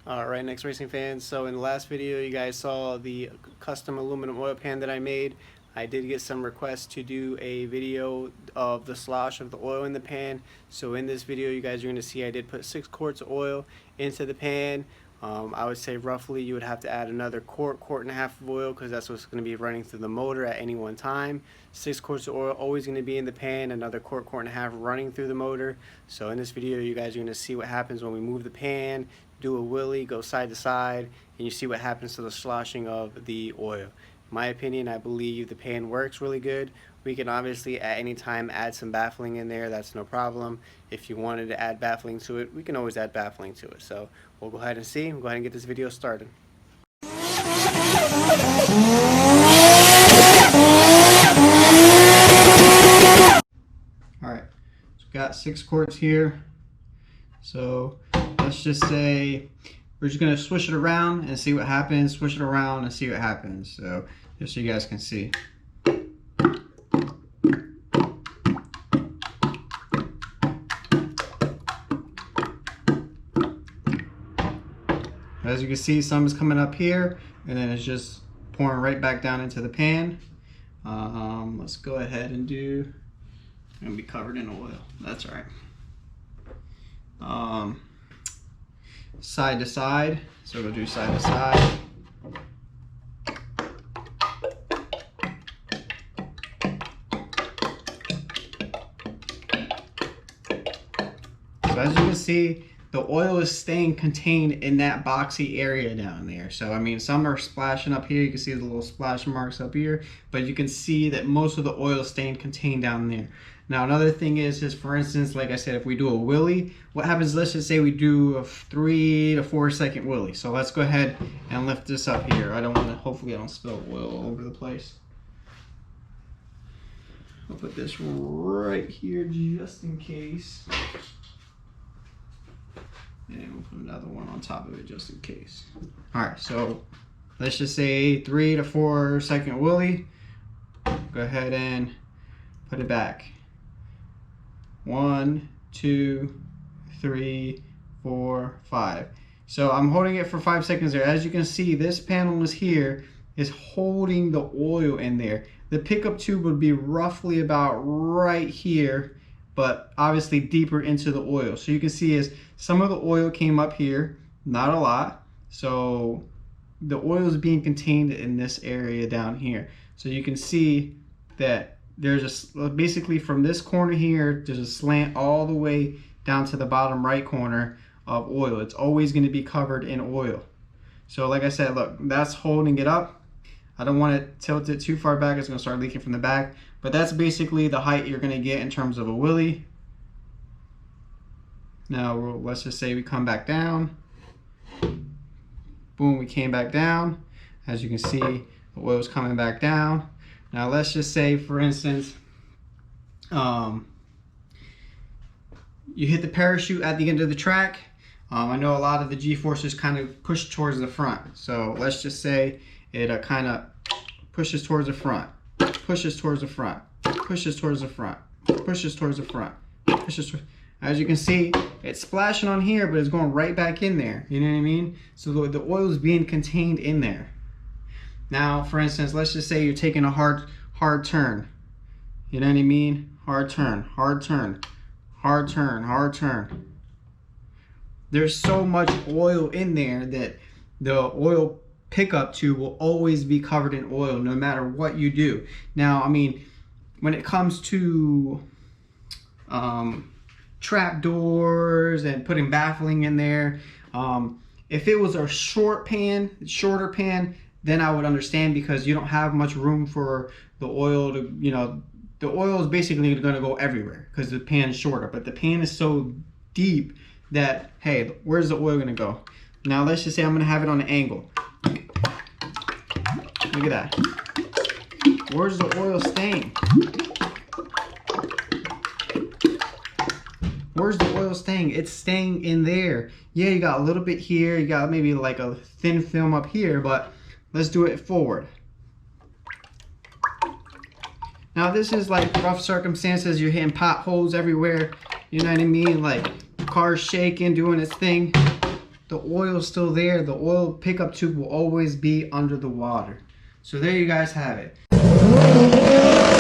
Alright, next racing fans. So in the last video you guys saw the custom aluminum oil pan that I made. I did get some requests to do a video of the slosh of the oil in the pan. So in this video you guys are going to see I did put 6 quarts of oil into the pan. I would say roughly you would have to add another quart and a half of oil, because that's what's going to be running through the motor at any one time. 6 quarts of oil always going to be in the pan, another quart and a half running through the motor. So in this video you guys are going to see what happens when we move the pan, do a wheelie, go side to side, and you see what happens to the sloshing of the oil. In my opinion, I believe the pan works really good. We can obviously at any time add some baffling in there, that's no problem. If you wanted to add baffling to it, we can always add baffling to it. So we'll go ahead and see. We'll go ahead and get this video started. Alright, so we've got 6 quarts here. So let's just say we're just going to swish it around and see what happens, swish it around and see what happens. So just so you guys can see. As you can see, some is coming up here and then it's just pouring right back down into the pan. Let's go ahead and do, it's going to be covered in oil, that's all right. Side to side, so we'll do side to side. So as you can see, the oil is staying contained in that boxy area down there. So I mean, some are splashing up here, you can see the little splash marks up here, but you can see that most of the oil is staying contained down there. Now another thing is for instance, like I said, if we do a wheelie, what happens, let's just say we do a 3 to 4 second wheelie. So let's go ahead and lift this up here. I don't want to, hopefully I don't spill oil all over the place. I'll put this right here just in case. And we'll put another one on top of it just in case. Alright, so let's just say 3 to 4 second wheelie. Go ahead and put it back. 1, 2, 3, 4, 5. So I'm holding it for 5 seconds there. As you can see, this panel is here, is holding the oil in there. The pickup tube would be roughly about right here, but obviously deeper into the oil. So you can see is some of the oil came up here, not a lot. So the oil is being contained in this area down here. So you can see that there's basically from this corner here, there's a slant all the way down to the bottom right corner of oil. It's always going to be covered in oil. So like I said, look, that's holding it up. I don't want to tilt it too far back, it's going to start leaking from the back. But that's basically the height you're going to get in terms of a wheelie. Now let's just say we come back down. Boom, we came back down. As you can see, the oil is coming back down. Now let's just say, for instance, you hit the parachute at the end of the track. I know a lot of the G-forces kind of push towards the front. So let's just say it kind of pushes towards the front, pushes towards the front, pushes towards the front, pushes towards the front, pushes towards. As you can see, it's splashing on here, but it's going right back in there. You know what I mean? So the oil is being contained in there. Now, for instance, let's just say you're taking a hard turn. You know what I mean? Hard turn, hard turn, hard turn, hard turn. There's so much oil in there that the oil pickup tube will always be covered in oil no matter what you do. Now, I mean, when it comes to trap doors and putting baffling in there, if it was a shorter pan, then I would understand, because you don't have much room for the oil to, you know, the oil is basically going to go everywhere because the pan is shorter, but the pan is so deep that, hey, where's the oil going to go? Now let's just say I'm going to have it on an angle. Look at that. Where's the oil staying? Where's the oil staying? It's staying in there. Yeah, you got a little bit here, you got maybe like a thin film up here, but let's do it forward. Now this is like rough circumstances, you're hitting potholes everywhere, you know what I mean? Like car's shaking, doing its thing. the oil's still there. The oil pickup tube will always be under the water. So there you guys have it.